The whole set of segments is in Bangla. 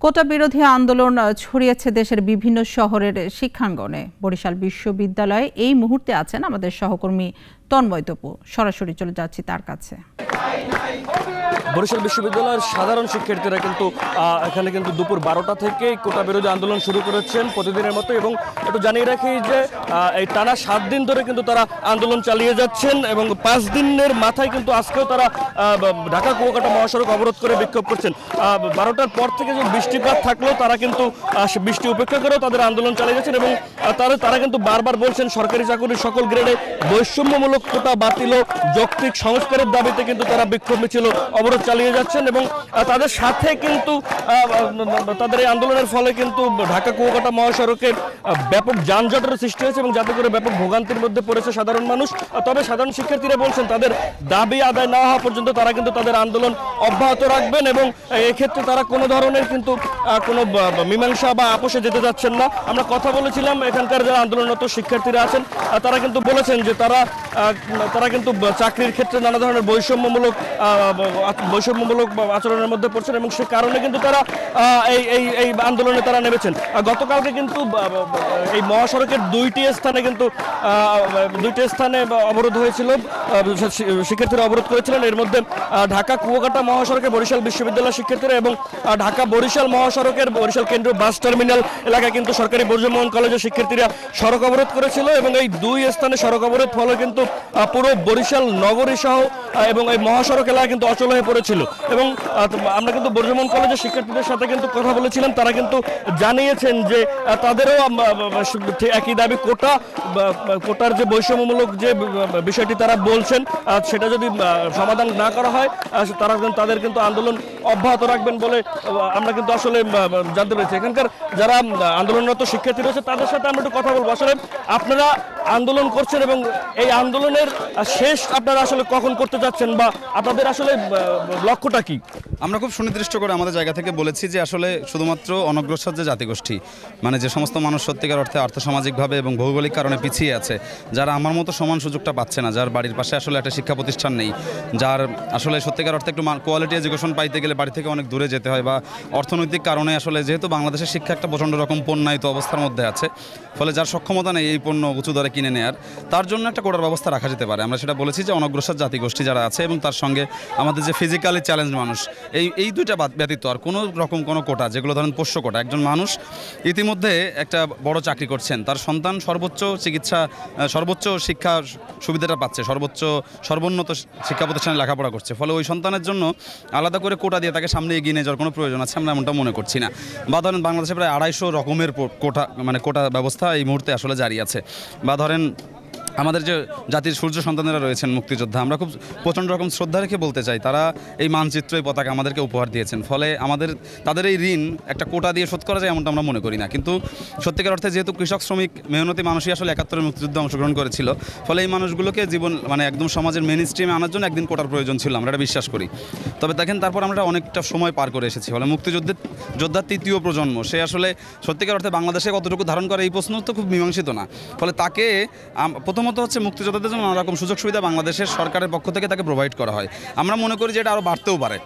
কোটা বিরোধী আন্দোলন ছড়িয়েছে দেশের বিভিন্ন শহরের শিক্ষাঙ্গনে। বরিশাল বিশ্ববিদ্যালয়ে এই মুহূর্তে আছেন আমাদের সহকর্মী তন্ময় তপু। সরাসরি চলে যাচ্ছি তার কাছে। বরিশাল বিশ্ববিদ্যালয়ের সাধারণ শিক্ষার্থীরা কিন্তু এখানে কিন্তু দুপুর 12টা থেকে কোটা বিরোধী আন্দোলন শুরু করেছেন প্রতিদিনের মতো, এবং একটু জানিয়ে রাখি যে এই টানা 7 দিন ধরে কিন্তু তারা আন্দোলন চালিয়ে যাচ্ছেন এবং 5 দিনের মাথায় কিন্তু আজকেও তারা ঢাকা কুয়াকাটা মহাসড়ক অবরোধ করে বিক্ষোভ করছেন। 12টার পর থেকে যে বৃষ্টিপাত থাকলেও তারা কিন্তু বৃষ্টি উপেক্ষা করেও তাদের আন্দোলন চালিয়ে যাচ্ছেন এবং তারা কিন্তু বারবার বলছেন সরকারি চাকরির সকল গ্রেডে বৈষম্যমূলক কোটা বাতিল ও যৌক্তিক সংস্কারের দাবিতে কিন্তু তারা বিক্ষোভ মিছিল অবরোধ চালিয়ে যাচ্ছেন। এবং তাদের সাথে কিন্তু তাদের এই আন্দোলনের ফলে কিন্তু ঢাকা কুয়াকাটা মহাসড়কে ব্যাপক যানজটের সৃষ্টি হয়েছে এবং যাতে করে ব্যাপক ভোগান্তির মধ্যে পড়েছে সাধারণ মানুষ। তবে সাধারণ শিক্ষার্থীরা বলছেন তাদের দাবি আদায় না হওয়া পর্যন্ত তারা কিন্তু তাদের আন্দোলন অব্যাহত রাখবেন এবং এক্ষেত্রে তারা কোনো ধরনের কিন্তু কোনো মীমাংসা বা আপোষে যেতে যাচ্ছেন না। আমরা কথা বলেছিলাম এখানকার যারা আন্দোলনরত শিক্ষার্থীরা আছেন তারা কিন্তু বলেছেন যে তারা কিন্তু চাকরির ক্ষেত্রে নানা ধরনের বৈষম্যমূলক আচরণের মধ্যে পড়ছেন এবং সে কারণে কিন্তু তারা এই আন্দোলনে তারা নেমেছেন। গতকালকে কিন্তু এই মহাসড়কের দুইটি স্থানে অবরোধ হয়েছিল, শিক্ষার্থীরা অবরোধ করেছিলেন। এর মধ্যে ঢাকা কুয়াকাটা মহাসড়কে বরিশাল বিশ্ববিদ্যালয়ের শিক্ষার্থীরা এবং ঢাকা বরিশাল মহাসড়কের বরিশাল কেন্দ্রীয় বাস টার্মিনাল এলাকায় কিন্তু সরকারি বর্জ্যমোহন কলেজের শিক্ষার্থীরা সড়ক অবরোধ করেছিল এবং এই দুই স্থানে সড়ক অবরোধ ফলে কিন্তু পুরো বরিশাল নগরী সহ এবং এই মহাসড়ক এলাকা কিন্তু অচল হয়ে পড়েছিল। এবং আমরা কিন্তু বর্জ্যমোহন কলেজের শিক্ষার্থীদের সাথে কিন্তু কথা বলেছিলাম, তারা কিন্তু জানিয়েছেন যে তাদেরও একই দাবি, কোটার যে বৈষম্যমূলক যে বিষয়টি তারা বলছেন সেটা যদি সমাধান না করা হয় তাদের কিন্তু আন্দোলন অব্যাহত রাখবেন বলে আমরা কিন্তু আসলে জানতে পেরেছি। এখানকার যারা আন্দোলনরত শিক্ষার্থী রয়েছে তাদের সাথে আমরা একটু কথা বলবো। আসলে আপনারা আন্দোলন করছেন এবং এই আন্দোলনের শেষ আপনারা আসলে কখন করতে যাচ্ছেন বা আপনাদের আসলে লক্ষ্যটা কি? আমরা খুব সুনির্দিষ্ট করে আমাদের জায়গা থেকে বলেছি যে আসলে শুধুমাত্র অনগ্রসর যে জাতিগোষ্ঠী, মানে যে সমস্ত মানুষ সত্যিকার অর্থে আর্থসামাজিকভাবে এবং ভৌগোলিক কারণে পিছিয়ে আছে, যারা আমার মতো সমান সুযোগটা পাচ্ছে না, যার বাড়ির পাশে আসলে একটা শিক্ষা প্রতিষ্ঠান নেই, যার আসলে সত্যিকার অর্থে একটু কোয়ালিটি এডুকেশন পাইতে গেলে বাড়ি থেকে অনেক দূরে যেতে হয়, বা অর্থনৈতিক কারণে আসলে যেহেতু বাংলাদেশের শিক্ষা একটা প্রচণ্ড রকম পণ্যায়িত অবস্থার মধ্যে আছে, ফলে যার সক্ষমতা নেই এই পণ্য উঁচু দরে কিনে নেয়ার, তার জন্য একটা কোটার ব্যবস্থা রাখা যেতে পারে। আমরা সেটা বলেছি যে অনগ্রসর জাতিগোষ্ঠী যারা আছে এবং তার সঙ্গে আমাদের যে ফিজিক্যালি চ্যালেঞ্জ মানুষ, এই দুইটা ব্যতীত আর কোনো রকম কোনো কোটা, যেগুলো ধরেন পোষ্য কোটা, একজন মানুষ ইতিমধ্যে একটা বড় চাকরি করছেন, তার সন্তান সর্বোচ্চ শিক্ষা সুবিধাটা পাচ্ছে, সর্বোন্নত শিক্ষা প্রতিষ্ঠানে লেখাপড়া করছে, ফলে ওই সন্তানের জন্য আলাদা করে কোটা দিয়ে তাকে সামনে এগিয়ে নিয়ে যাওয়ার কোনো প্রয়োজন আছে আমরা এমনটা মনে করছি না। বা ধরেন বাংলাদেশে প্রায় 250 রকমের কোটা ব্যবস্থা এই মুহূর্তে আসলে জারি আছে। বা ধরেন আমাদের যে জাতির সূর্য সন্তানেরা রয়েছেন মুক্তিযোদ্ধা, আমরা খুব প্রচণ্ড রকম শ্রদ্ধা রেখে বলতে চাই, তারা এই মানচিত্র, এই পতাকা আমাদেরকে উপহার দিয়েছেন, ফলে তাদের এই ঋণ একটা কোটা দিয়ে শোধ করা যায় এমনটা আমরা মনে করি না। কিন্তু সত্যিকার অর্থে যেহেতু কৃষক শ্রমিক মেহনতি মানুষই আসলে 71-এর মুক্তিযুদ্ধে অংশগ্রহণ করেছিল, ফলে এই মানুষগুলোকে একদম সমাজের মেইন স্ট্রিমে আনার জন্য একদিন কোটার প্রয়োজন ছিল, আমরা এটা বিশ্বাস করি। তবে দেখেন তারপর আমরা অনেকটা সময় পার করে এসেছি, ফলে যোদ্ধার তৃতীয় প্রজন্ম, সে আসলে সত্যিকার অর্থে বাংলাদেশে কতটুকু ধারণ করে এই প্রশ্ন তো খুব মীমাংসিত না। ফলে তাকে প্রথমত হচ্ছে মুক্তিযোদ্ধাদের জন্য নানা রকম সুযোগ সুবিধা বাংলাদেশের সরকারের পক্ষ থেকে তাকে প্রোভাইড করা হয়। আমরা মনে করি যে এটা আরও বাড়তেও পারে,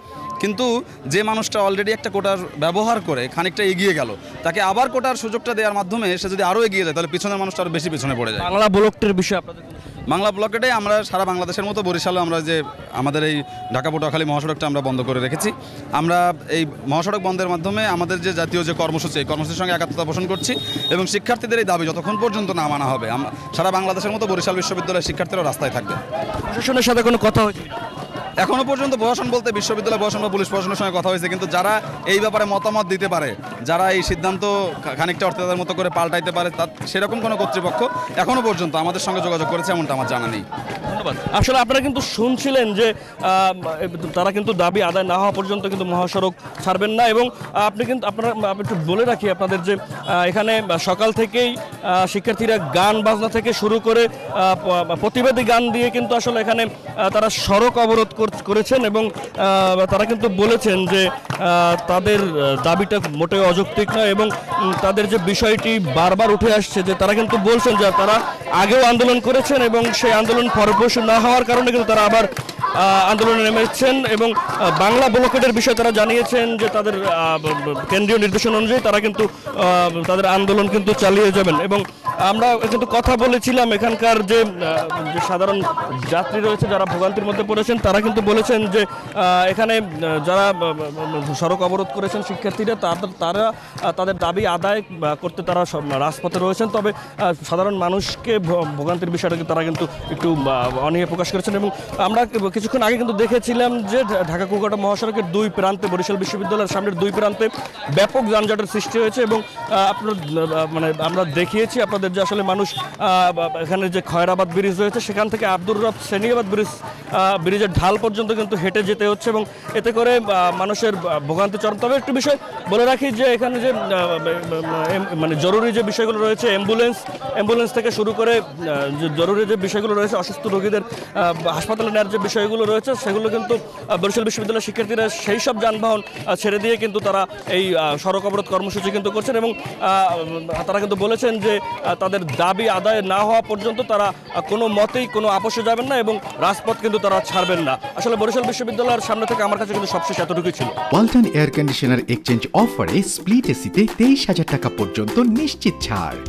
কিন্তু যে মানুষটা অলরেডি একটা কোটার ব্যবহার করে খানিকটা এগিয়ে গেল, তাকে আবার কোটার সুযোগটা দেওয়ার মাধ্যমে সে যদি আরও এগিয়ে যায় তাহলে পিছনের মানুষটা আরও বেশি পিছনে পড়ে যায়। বাংলা ব্লকের বিষয়ে আপনাদের বাংলা ব্লকেটে আমরা সারা বাংলাদেশের মতো বরিশালে আমরা যে আমাদের এই ঢাকা পটুয়াখালী মহাসড়কটা আমরা বন্ধ করে রেখেছি। আমরা এই মহাসড়ক বন্ধের মাধ্যমে আমাদের যে জাতীয় যে কর্মসূচি, এই কর্মসূচির সঙ্গে একাত্মতা পোষণ করছি এবং শিক্ষার্থীদের এই দাবি যতক্ষণ পর্যন্ত না মানা হবে, আমরা সারা বাংলাদেশের মতো বরিশাল বিশ্ববিদ্যালয়ের শিক্ষার্থীরা রাস্তায় থাকবে। প্রশাসনের সাথে কোনো কথা হয়েছে? এখনও পর্যন্ত প্রশাসন বলতে বিশ্ববিদ্যালয় প্রশাসন বা পুলিশ প্রশাসনের সঙ্গে কথা হয়েছে, কিন্তু যারা এই ব্যাপারে মতামত দিতে পারে, যারা এই সিদ্ধান্ত খানিকটা অর্থের মতো করে পাল্টাইতে পারে, সেরকম কোনো কর্তৃপক্ষ এখনও পর্যন্ত আমাদের সঙ্গে যোগাযোগ করেছে এমনটা আমার জানা নেই। ধন্যবাদ। আসলে আপনারা কিন্তু শুনছিলেন যে তারা কিন্তু দাবি আদায় না হওয়া পর্যন্ত কিন্তু মহাসড়ক ছাড়বেন না। এবং আপনারা একটু বলে রাখি আপনাদের যে এখানে সকাল থেকেই শিক্ষার্থীরা গান বাজনা থেকে শুরু করে প্রতিবাদী গান দিয়ে কিন্তু আসলে এখানে তারা সড়ক অবরোধ করেছেন এবং তারা কিন্তু বলেছেন যে তাদের দাবিটা মোটেও অযৌক্তিক নয় এবং তাদের যে বিষয়টি বারবার উঠে আসছে যে তারা কিন্তু বলছেন যে তারা আগেও আন্দোলন করেছেন এবং সেই আন্দোলন ফলপ্রসূ না হওয়ার কারণে কিন্তু তারা আবার আন্দোলনে নেমেছেন এবং বাংলা ব্লকেটের বিষয়ে তারা জানিয়েছেন যে তাদের কেন্দ্রীয় নির্দেশনা অনুযায়ী তারা কিন্তু তাদের আন্দোলন কিন্তু চালিয়ে যাবেন। এবং আমরা কিন্তু কথা বলেছিলাম এখানকার যে সাধারণ যাত্রী রয়েছে যারা ভোগান্তির মধ্যে পড়েছেন, তারা কিন্তু বলেছেন যে এখানে যারা সড়ক অবরোধ করেছেন শিক্ষার্থীরা তারা তাদের দাবি আদায় করতে তারা রাজপথে রয়েছেন। তবে সাধারণ মানুষকে ভোগান্তির বিষয়টা তারা কিন্তু একটু অনীহা প্রকাশ করেছেন। এবং আমরা কিছুক্ষণ আগে কিন্তু দেখেছিলাম যে ঢাকা কুয়াকাটা মহাসড়কের দুই প্রান্তে, বরিশাল বিশ্ববিদ্যালয়ের সামনের দুই প্রান্তে ব্যাপক যানজটের সৃষ্টি হয়েছে। এবং আপনার আমরা দেখিয়েছি আপনাদের যে আসলে মানুষ এখানে যে খয়রাবাদ ব্রিজ রয়েছে সেখান থেকে আব্দুর রব সেনিয়াবাদ ব্রিজের ঢাল পর্যন্ত কিন্তু হেঁটে যেতে হচ্ছে এবং এতে করে মানুষের ভোগান্তি চরম। তবে একটু বিষয় বলে রাখি যে এখানে যে মানে জরুরি যে বিষয়গুলো রয়েছে, অ্যাম্বুলেন্স থেকে শুরু করে জরুরি যে বিষয়গুলো রয়েছে, অসুস্থ রোগীদের হাসপাতালে নেওয়ার যে বিষয়গুলো রয়েছে, সেগুলো কিন্তু বরিশাল বিশ্ববিদ্যালয়ের শিক্ষার্থীরা সেই সব যানবাহন ছেড়ে দিয়ে কিন্তু তারা এই সড়ক অবরোধ কর্মসূচি কিন্তু করছেন। এবং তারা কিন্তু বলেছেন যে তাদের দাবি আদায় না হওয়া পর্যন্ত তারা কোনো মতেই কোনো আপোষে যাবেন না এবং রাজপথ কিন্তু তারা ছাড়বেন না। আসলে বরিশাল বিশ্ববিদ্যালয়ের সামনে থেকে আমার কাছে কিন্তু সবশেষ এতটুকুই ছিল। ওয়ালটন এয়ার কন্ডিশনার এক্সচেঞ্জ অফারে স্প্লিট এসিতে 23,000 টাকা পর্যন্ত নিশ্চিত ছাড়।